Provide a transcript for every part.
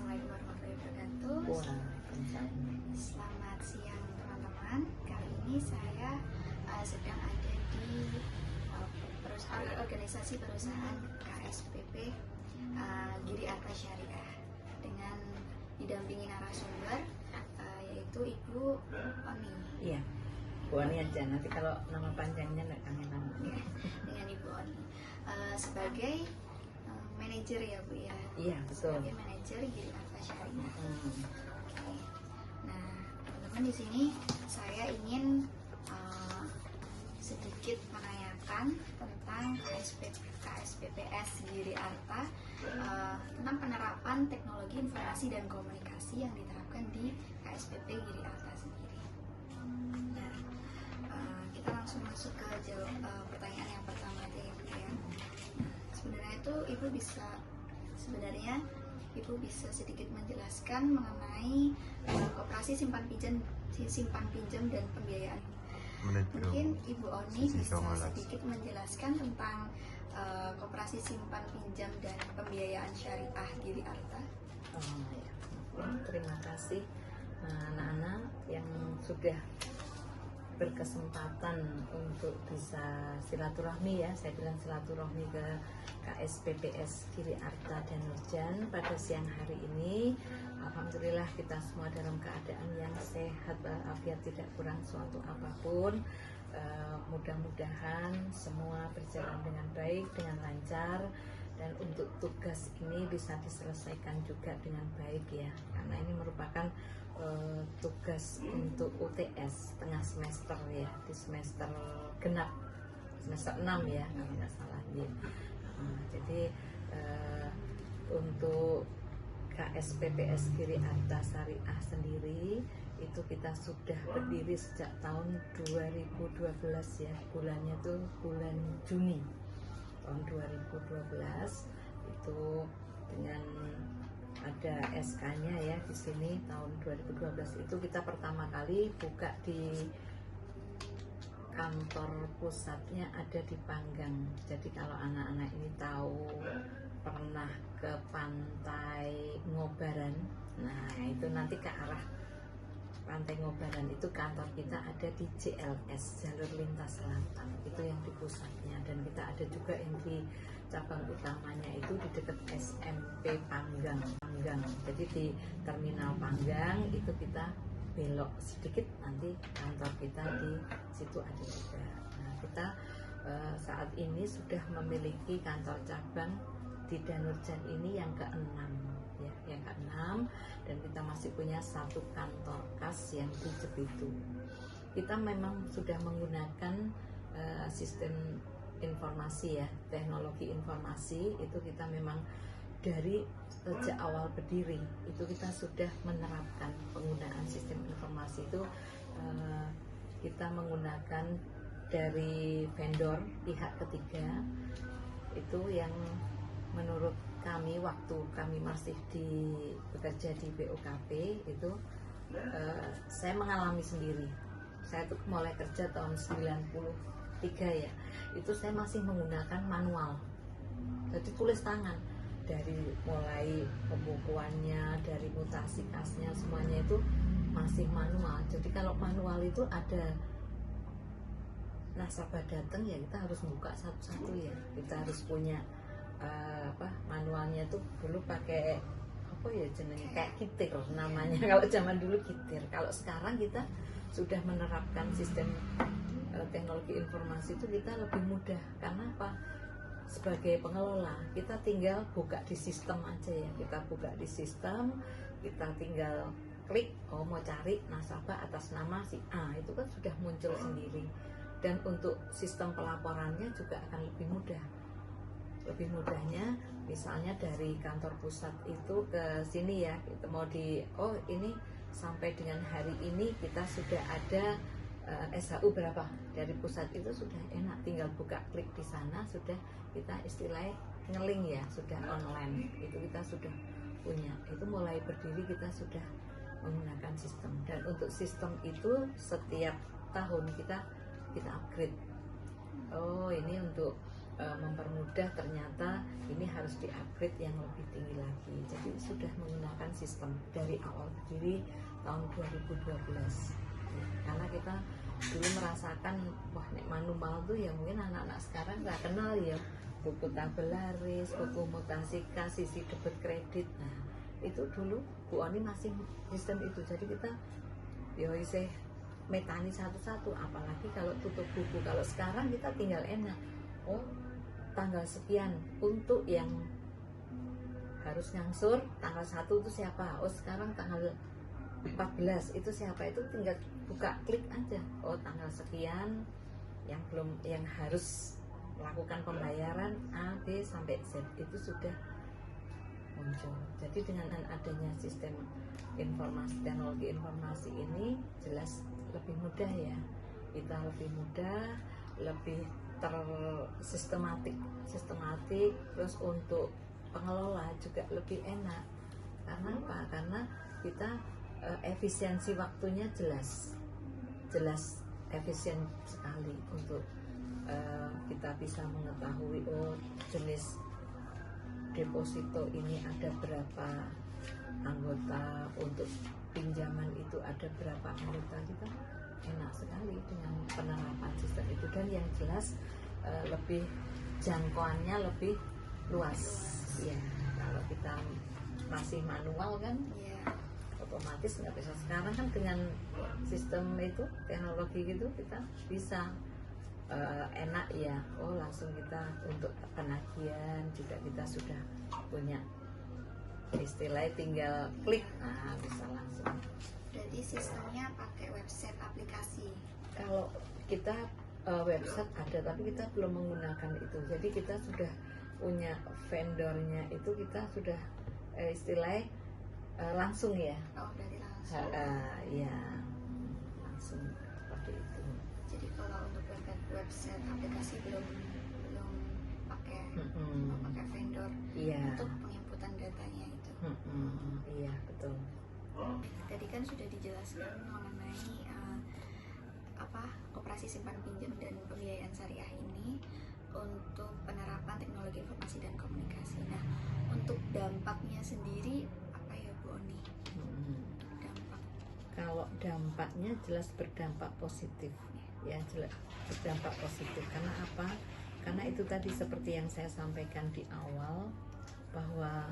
Assalamualaikum warahmatullahi wabarakatuh. Waalaikumsalam. Selamat siang teman-teman. Kali ini saya sedang ada di organisasi perusahaan KSPP Giri Arta Syariah dengan didampingi narasumber yaitu Ibu Oni. Iya, Bu Oni aja. Nanti kalau nama panjangnya nggak kangen nama. Dengan Ibu Oni sebagai manajer ya Bu ya. Iya, betul. Sebagai manajer Giri Arta Syariah. Oke. Nah, teman-teman, di sini saya ingin sedikit menanyakan tentang KSPPS Giri Arta, tentang penerapan teknologi informasi dan komunikasi yang diterapkan di KSPP Giri Arta sendiri. Nah, kita langsung masuk ke pertanyaan yang pertama aja ya Bu ya. Sebenarnya itu Ibu bisa sedikit menjelaskan mengenai koperasi simpan pinjam dan pembiayaan. Mungkin Ibu Oni bisa sedikit menjelaskan tentang koperasi simpan pinjam dan pembiayaan syariah Giri Arta. Terima kasih anak-anak yang sudah berkesempatan untuk bisa silaturahmi ya, saya bilang silaturahmi ke KSPPS Giri Arta dan Nurjan pada siang hari ini. Alhamdulillah kita semua dalam keadaan yang sehat walafiat, tidak kurang suatu apapun. Mudah-mudahan semua berjalan dengan baik, dengan lancar, dan untuk tugas ini bisa diselesaikan juga dengan baik ya, karena ini merupakan tugas untuk UTS tengah semester ya, di semester genap, semester 6 ya kalau nggak salah ya. Jadi untuk KSPPS Giri Arta Syariah sendiri itu kita sudah berdiri sejak tahun 2012 ya, bulannya tuh bulan Juni tahun 2012 itu, dengan ada SK-nya ya di sini tahun 2012 itu kita pertama kali buka di kantor pusatnya ada di Panggang. Jadi kalau anak-anak ini tahu pernah ke pantai Ngobaran, nah itu nanti ke arah pantai Ngobaran itu kantor kita ada di JLS, Jalur Lintas Selatan, itu yang di pusatnya. Dan kita ada juga yang di cabang utamanya itu di dekat SMP Panggang. Jadi di terminal Panggang itu kita belok sedikit nanti kantor kita di situ ada juga. Nah, kita saat ini sudah memiliki kantor cabang di Danurjan ini yang ke-6 ya, yang ke-6, dan kita masih punya satu kantor kas yang di Jepitu. Kita memang sudah menggunakan sistem informasi ya, teknologi informasi itu kita memang dari sejak awal berdiri itu kita sudah menerapkan penggunaan sistem informasi itu. Kita menggunakan dari vendor pihak ketiga itu yang menurut kami waktu kami masih bekerja di BOKP itu saya mengalami sendiri. Saya tuh mulai kerja tahun 93 ya, itu saya masih menggunakan manual, jadi tulis tangan, dari mulai pembukuannya, dari mutasi kasnya, semuanya itu masih manual. Jadi kalau manual itu ada nasabah datang ya kita harus buka satu-satu ya, kita harus punya manualnya tuh dulu pakai apa ya jenenge, kayak kitir namanya kalau zaman dulu kitir. Kalau sekarang kita sudah menerapkan sistem teknologi informasi itu kita lebih mudah. Karena apa? Sebagai pengelola kita tinggal buka di sistem aja ya, kita buka di sistem, kita tinggal klik, oh mau cari nasabah atas nama si A, itu kan sudah muncul sendiri. Dan untuk sistem pelaporannya juga akan lebih mudah. Lebih mudahnya misalnya dari kantor pusat itu ke sini ya, kita mau ini sampai dengan hari ini kita sudah ada SHU berapa dari pusat, itu sudah enak, tinggal buka klik di sana, sudah kita istilahnya ngeling ya, sudah online, itu kita sudah punya. Itu mulai berdiri kita sudah menggunakan sistem, dan untuk sistem itu setiap tahun kita upgrade. Oh ini untuk mempermudah, ternyata ini harus di-upgrade yang lebih tinggi lagi. Jadi sudah menggunakan sistem dari awal berdiri tahun 2012. Karena kita dulu merasakan wah nek manual tuh ya mungkin anak-anak sekarang nggak kenal ya, buku tabel laris, buku mutasi kas, sisi debit kredit. Nah itu dulu Bu Oni masih sistem itu, jadi kita ya isih metani satu-satu, apalagi kalau tutup buku. Kalau sekarang kita tinggal enak, oh tanggal sekian untuk yang harus ngangsur tanggal 1 itu siapa, oh sekarang tanggal 14 itu siapa, itu tinggal buka klik aja, oh tanggal sekian yang belum, yang harus melakukan pembayaran A, B sampai Z itu sudah muncul. Jadi dengan adanya sistem informasi, teknologi informasi ini jelas lebih mudah ya, kita lebih mudah, lebih sistematik, terus untuk pengelola juga lebih enak. Karena apa? Karena kita efisiensi waktunya jelas efisien sekali untuk kita bisa mengetahui oh jenis deposito ini ada berapa anggota, untuk pinjaman itu ada berapa anggota. Kita enak sekali dengan penerapan sistem itu, dan yang jelas lebih jangkauannya lebih luas ya. Kalau kita masih manual kan otomatis nggak bisa. Sekarang kan dengan sistem itu, teknologi gitu, kita bisa enak ya, oh langsung kita untuk penagihan juga kita sudah punya istilahnya, tinggal klik, nah bisa langsung. Berarti sistemnya pakai website aplikasi. Kalau kita website ada, tapi kita belum menggunakan itu. Jadi kita sudah punya vendornya itu, kita sudah istilahnya langsung ya. Oh berarti langsung. Ya langsung seperti itu. Jadi kalau untuk website aplikasi belum pakai vendor untuk penginputan datanya itu. Iya betul. Tadi kan sudah dijelaskan mengenai operasi simpan pinjam dan pembiayaan syariah ini untuk penerapan teknologi informasi dan komunikasi. Nah, untuk dampaknya sendiri apa ya Bu Oni? Dampak. Kalau dampaknya jelas berdampak positif ya, jelas berdampak positif. Karena apa? Karena itu tadi seperti yang saya sampaikan di awal, bahwa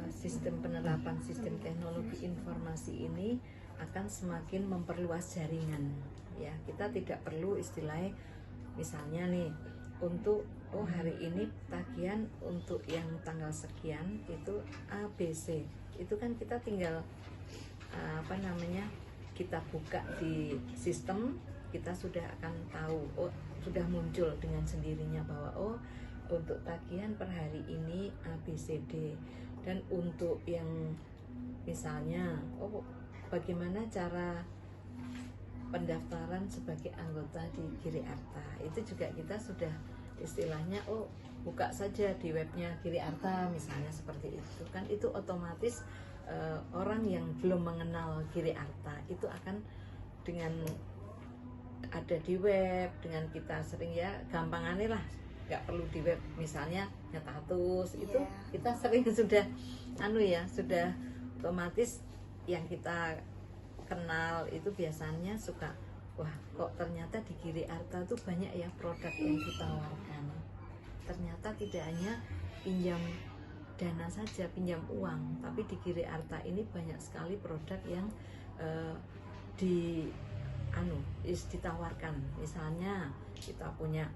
sistem penerapan sistem teknologi informasi ini akan semakin memperluas jaringan ya. Kita tidak perlu istilahnya misalnya nih untuk hari ini tagihan untuk yang tanggal sekian itu A, B, C, itu kan kita tinggal kita buka di sistem, kita sudah akan tahu, oh sudah muncul dengan sendirinya bahwa untuk tagihan per hari ini A, B, C, D. Dan untuk yang misalnya bagaimana cara pendaftaran sebagai anggota di Giri Arta, itu juga kita sudah istilahnya buka saja di webnya Giri Arta misalnya, seperti itu kan. Itu otomatis orang yang belum mengenal Giri Arta itu akan dengan ada di web, dengan kita sering ya gampangannya lah, nggak perlu di web misalnya nyetatus itu kita sering sudah sudah otomatis yang kita kenal itu biasanya suka, wah kok ternyata di Giri Arta tuh banyak ya produk yang ditawarkan. Ternyata tidak hanya pinjam dana saja, pinjam uang, tapi di Giri Arta ini banyak sekali produk yang ditawarkan. Misalnya kita punya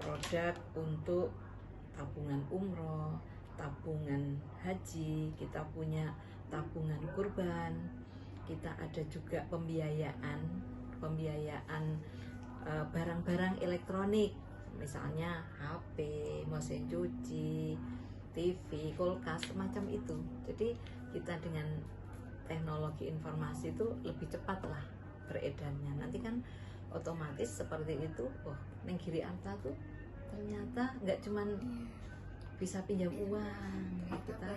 produk untuk tabungan umroh, tabungan haji, kita punya tabungan kurban, kita ada juga pembiayaan barang-barang elektronik, misalnya HP, mesin cuci, TV, kulkas, semacam itu. Jadi kita dengan teknologi informasi itu lebih cepat lah beredarnya. Nanti kan otomatis seperti itu, neng Giri Arta tuh ternyata nggak cuman bisa pinjam uang, kita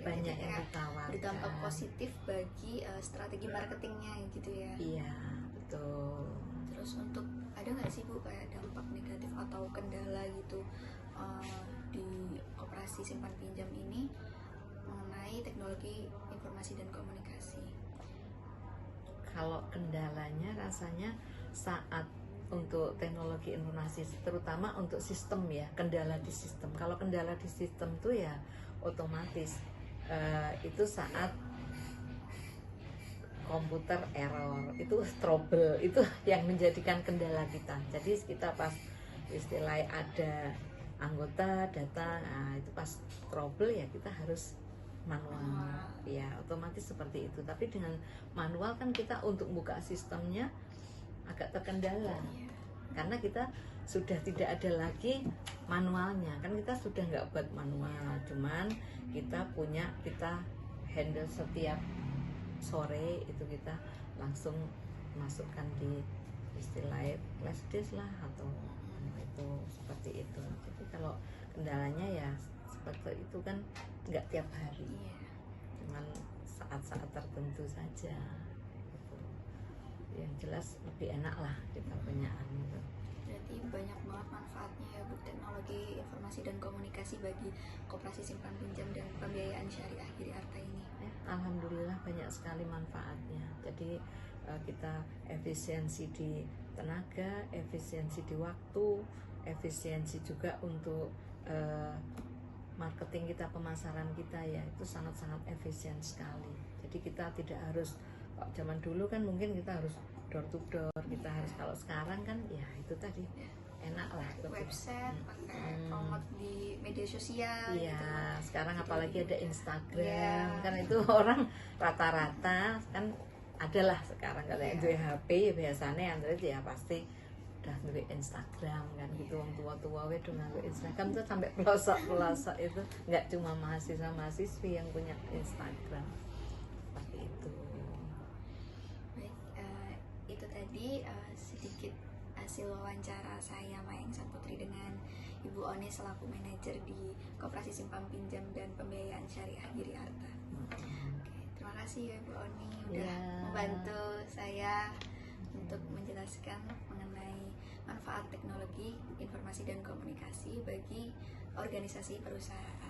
banyak yang ditawarkan. Berdampak positif bagi strategi marketingnya gitu ya. Iya betul. Terus Terus untuk ada nggak sih Bu kayak dampak negatif atau kendala gitu di koperasi simpan pinjam ini mengenai teknologi informasi dan komunikasi? Kalau kendalanya rasanya saat untuk teknologi informasi, terutama untuk sistem ya, kendala di sistem. Kalau kendala di sistem tuh ya otomatis itu saat komputer error, itu trouble, itu yang menjadikan kendala kita. Jadi kita pas istilahnya ada anggota data, nah itu pas trouble ya kita harus manual, ya otomatis seperti itu. Tapi dengan manual kan kita untuk buka sistemnya agak terkendala karena kita sudah tidak ada lagi manualnya, kan kita sudah nggak buat manual, cuman kita handle setiap sore itu kita langsung masukkan di istilah flash disk lah atau itu seperti itu. Jadi kalau kendalanya ya seperti itu kan nggak tiap hari, cuman saat-saat tertentu saja gitu. Yang jelas lebih enak lah kita punya gitu. Berarti banyak banget manfaatnya ya Bu teknologi informasi dan komunikasi bagi koperasi simpan pinjam dan pembiayaan syariah Giri Arta ini. Alhamdulillah banyak sekali manfaatnya. Jadi kita efisiensi di tenaga, efisiensi di waktu, efisiensi juga untuk marketing kita, pemasaran kita ya itu sangat-sangat efisien sekali. Jadi kita tidak harus, zaman dulu kan mungkin kita harus door to door, kita harus, kalau sekarang kan ya itu tadi enak lah, website, pakai promote di media sosial iya gitu. Sekarang apalagi ada Instagram kan, itu orang rata-rata kan adalah sekarang katanya duwe HP ya biasanya Android ya pasti udah duwe Instagram kan gitu. Wong tua-tua wedo nganggo Instagram tuh sampai pelosok-pelosok itu, nggak cuma mahasiswa-mahasiswi yang punya Instagram seperti itu. Baik, itu tadi sedikit hasil wawancara saya Mayang Sanputri dengan Ibu Oni selaku manajer di Koperasi Simpan Pinjam dan Pembiayaan Syariah Giri Arta. Oke, terima kasih ya Ibu Oni udah membantu saya untuk menjelaskan mengenai manfaat teknologi informasi dan komunikasi bagi organisasi perusahaan.